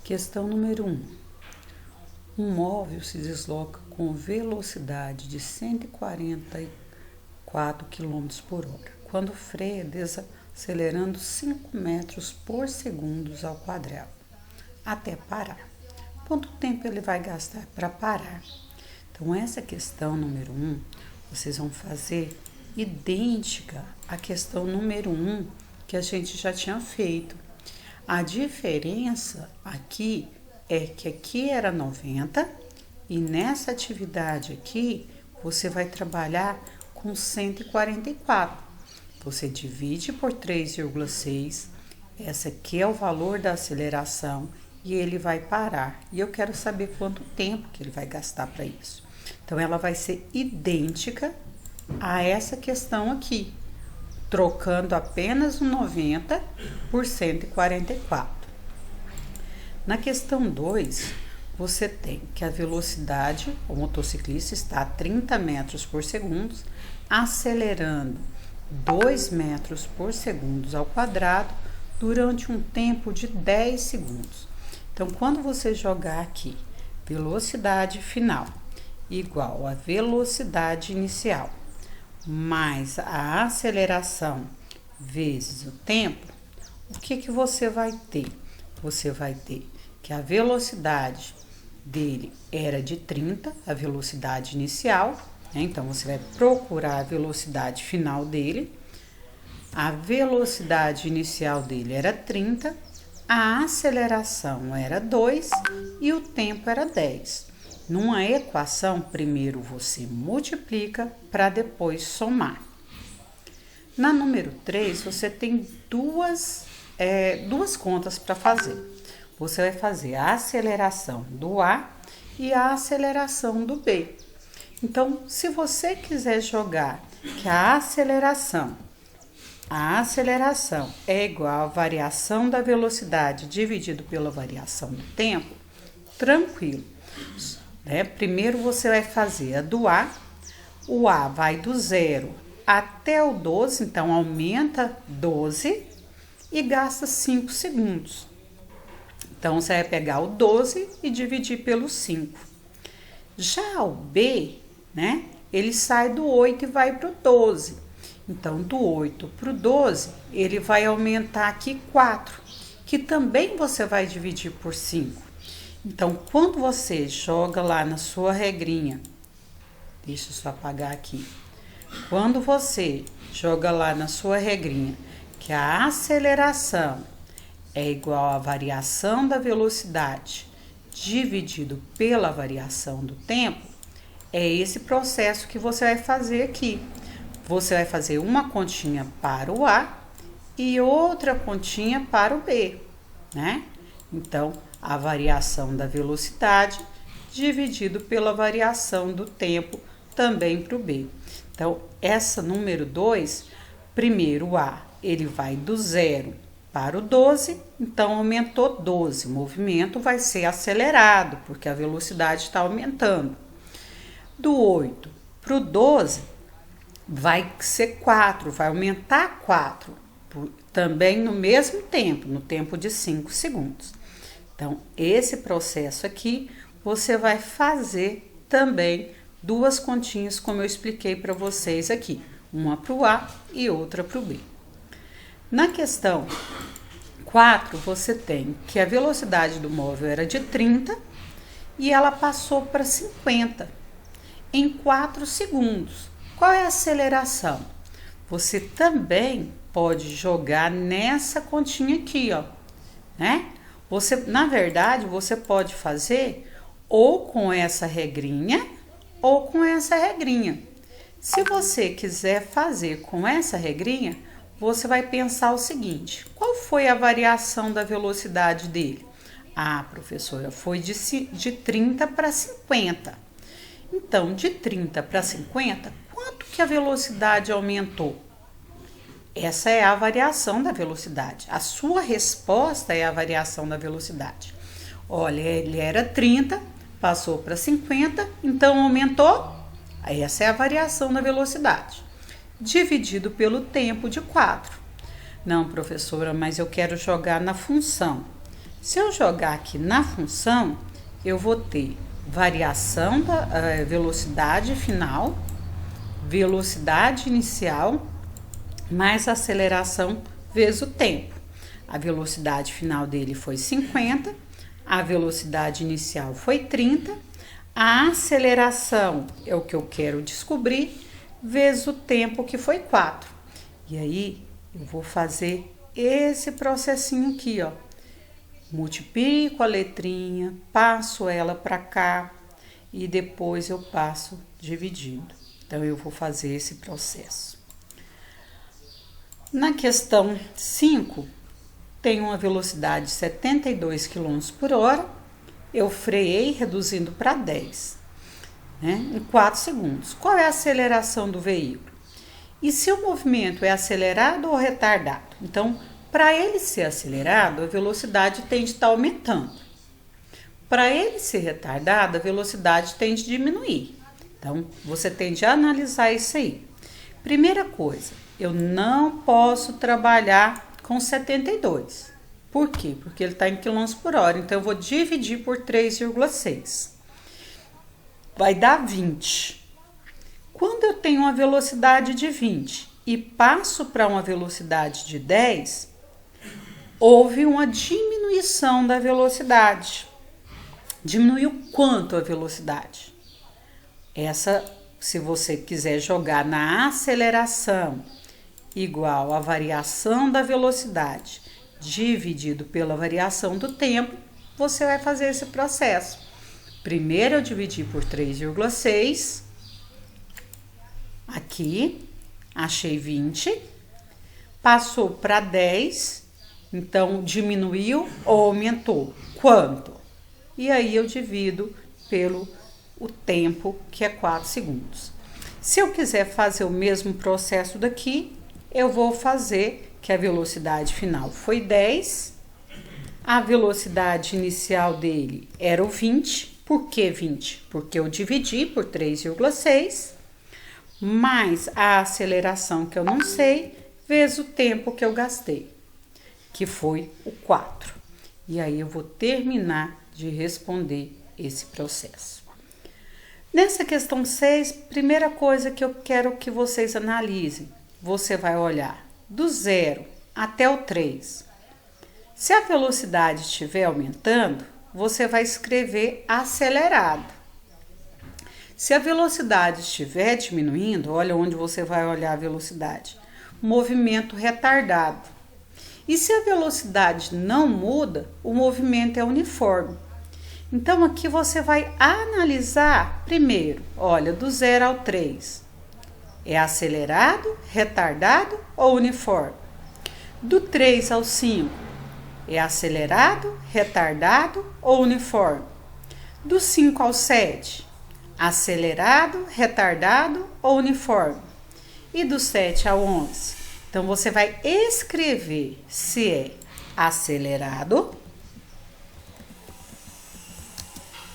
Questão número 1. Um móvel se desloca com velocidade de 144 km por hora, quando freia desacelerando 5 metros por segundo ao quadrado, até parar. Quanto tempo ele vai gastar para parar? Então, essa questão número 1, vocês vão fazer idêntica à questão número 1 que a gente já tinha feito. A diferença aqui é que aqui era 90 e nessa atividade aqui você vai trabalhar com 144. Você divide por 3,6, essa aqui é o valor da aceleração e ele vai parar. E eu quero saber quanto tempo que ele vai gastar para isso. Então, ela vai ser idêntica a essa questão aqui, trocando apenas o 90 por 144. Na questão 2, você tem que a velocidade, o motociclista está a 30 metros por segundo, acelerando 2 metros por segundo ao quadrado durante um tempo de 10 segundos. Então, quando você jogar aqui velocidade final igual a velocidade inicial mais a aceleração vezes o tempo, o que você vai ter? Você vai ter que a velocidade dele era de 30, a velocidade inicial, né? Então, você vai procurar a velocidade final dele. A velocidade inicial dele era 30, a aceleração era 2 e o tempo era 10. Numa equação, primeiro você multiplica para depois somar. Na número 3, você tem duas contas para fazer. Você vai fazer a aceleração do A e a aceleração do B. Então, se você quiser jogar que a aceleração é igual à variação da velocidade dividido pela variação do tempo, tranquilo. Primeiro você vai fazer a do A, o A vai do 0 até o 12, então aumenta 12 e gasta 5 segundos. Então, você vai pegar o 12 e dividir pelo 5. Já o B, ele sai do 8 e vai para o 12. Então, do 8 para o 12, ele vai aumentar aqui 4, que também você vai dividir por 5. Então, quando você joga lá na sua regrinha, deixa eu só apagar aqui. Quando você joga lá na sua regrinha que a aceleração é igual à variação da velocidade dividido pela variação do tempo, é esse processo que você vai fazer aqui. Você vai fazer uma continha para o A e outra continha para o B, Então, a variação da velocidade dividido pela variação do tempo também para o B. Então, essa número 2, primeiro o A, ele vai do 0 para o 12, então aumentou 12. O movimento vai ser acelerado, porque a velocidade está aumentando. Do 8 para o 12, vai ser 4, vai aumentar 4, também no mesmo tempo, no tempo de 5 segundos. Então, esse processo aqui, você vai fazer também duas continhas, como eu expliquei para vocês aqui. Uma para o A e outra para o B. Na questão 4, você tem que a velocidade do móvel era de 30 e ela passou para 50 em 4 segundos. Qual é a aceleração? Você também pode jogar nessa continha aqui, Na verdade, você pode fazer ou com essa regrinha ou com essa regrinha. Se você quiser fazer com essa regrinha, você vai pensar o seguinte: qual foi a variação da velocidade dele? Ah, professora, foi de 30 para 50. Então, de 30 para 50, quanto que a velocidade aumentou? Essa é a variação da velocidade. A sua resposta é a variação da velocidade. Olha, ele era 30, passou para 50, então aumentou. Essa é a variação da velocidade. Dividido pelo tempo de 4. Não, professora, mas eu quero jogar na função. Se eu jogar aqui na função, eu vou ter variação da velocidade final, velocidade inicial, mais aceleração vezes o tempo. A velocidade final dele foi 50, a velocidade inicial foi 30, a aceleração é o que eu quero descobrir, vezes o tempo, que foi 4. E aí, eu vou fazer esse processinho aqui, ó. Multiplico a letrinha, passo ela para cá e depois eu passo dividindo. Então, eu vou fazer esse processo. Na questão 5, tem uma velocidade de 72 km por hora. Eu freiei reduzindo para 10, né, em 4 segundos. Qual é a aceleração do veículo? E se o movimento é acelerado ou retardado? Então, para ele ser acelerado, a velocidade tende a estar aumentando. Para ele ser retardado, a velocidade tende a diminuir. Então, você tende a analisar isso aí. Primeira coisa, eu não posso trabalhar com 72. Por quê? Porque ele está em quilômetros por hora. Então, eu vou dividir por 3,6. Vai dar 20. Quando eu tenho uma velocidade de 20 e passo para uma velocidade de 10, houve uma diminuição da velocidade. Diminuiu quanto a velocidade? Essa, se você quiser jogar na aceleração igual a variação da velocidade dividido pela variação do tempo, você vai fazer esse processo. Primeiro eu dividi por 3,6. Aqui, achei 20. Passou para 10. Então, diminuiu ou aumentou? Quanto? E aí, eu divido pelo o tempo, que é 4 segundos. Se eu quiser fazer o mesmo processo daqui, eu vou fazer que a velocidade final foi 10. A velocidade inicial dele era o 20. Por que 20? Porque eu dividi por 3,6, mais a aceleração que eu não sei, vezes o tempo que eu gastei, que foi o 4. E aí eu vou terminar de responder esse processo. Nessa questão 6, primeira coisa que eu quero que vocês analisem, você vai olhar do 0 até o 3. Se a velocidade estiver aumentando, você vai escrever acelerado. Se a velocidade estiver diminuindo, olha onde você vai olhar a velocidade. Movimento retardado. E se a velocidade não muda, o movimento é uniforme. Então, aqui você vai analisar primeiro, olha, do 0 ao 3. É acelerado, retardado ou uniforme? Do 3 ao 5, é acelerado, retardado ou uniforme? Do 5 ao 7, acelerado, retardado ou uniforme? E do 7 ao 11? Então, você vai escrever se é acelerado,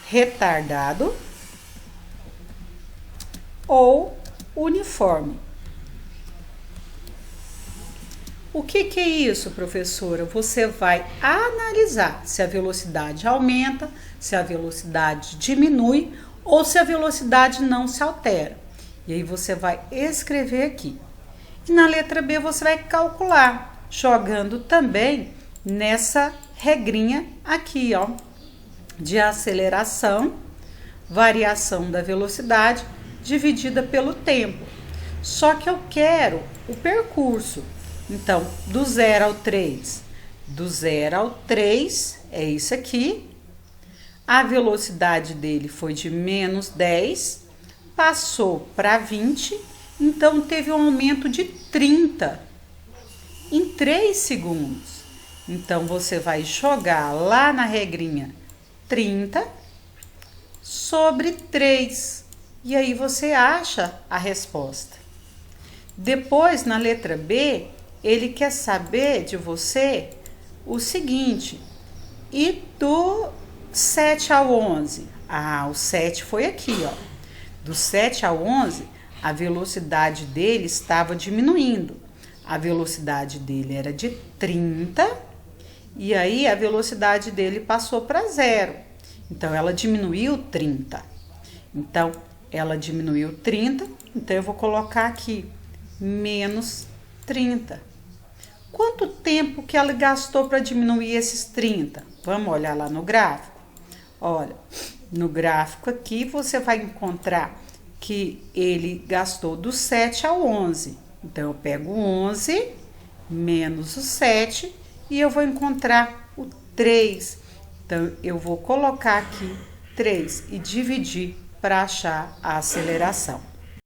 retardado ou uniforme. O que é isso, professora? Você vai analisar se a velocidade aumenta, se a velocidade diminui ou se a velocidade não se altera. E aí você vai escrever aqui. E na letra B você vai calcular, jogando também nessa regrinha aqui, ó, de aceleração, variação da velocidade dividida pelo tempo. Só que eu quero o percurso. Então, do 0 ao 3. Do 0 ao 3 é isso aqui. A velocidade dele foi de menos 10, passou para 20, então teve um aumento de 30 em 3 segundos. Então, você vai jogar lá na regrinha 30 sobre 3. E aí você acha a resposta. Depois, na letra B, ele quer saber de você o seguinte: e do 7 ao 11? Ah, o 7 foi aqui, ó. Do 7 ao 11, a velocidade dele estava diminuindo. A velocidade dele era de 30 e aí a velocidade dele passou para 0. Então, ela diminuiu 30. Então, ela diminuiu 30, então eu vou colocar aqui menos 30. Quanto tempo que ela gastou para diminuir esses 30? Vamos olhar lá no gráfico? Olha, no gráfico aqui você vai encontrar que ele gastou do 7 ao 11. Então, eu pego o 11 menos o 7 e eu vou encontrar o 3. Então, eu vou colocar aqui 3 e dividir para achar a aceleração.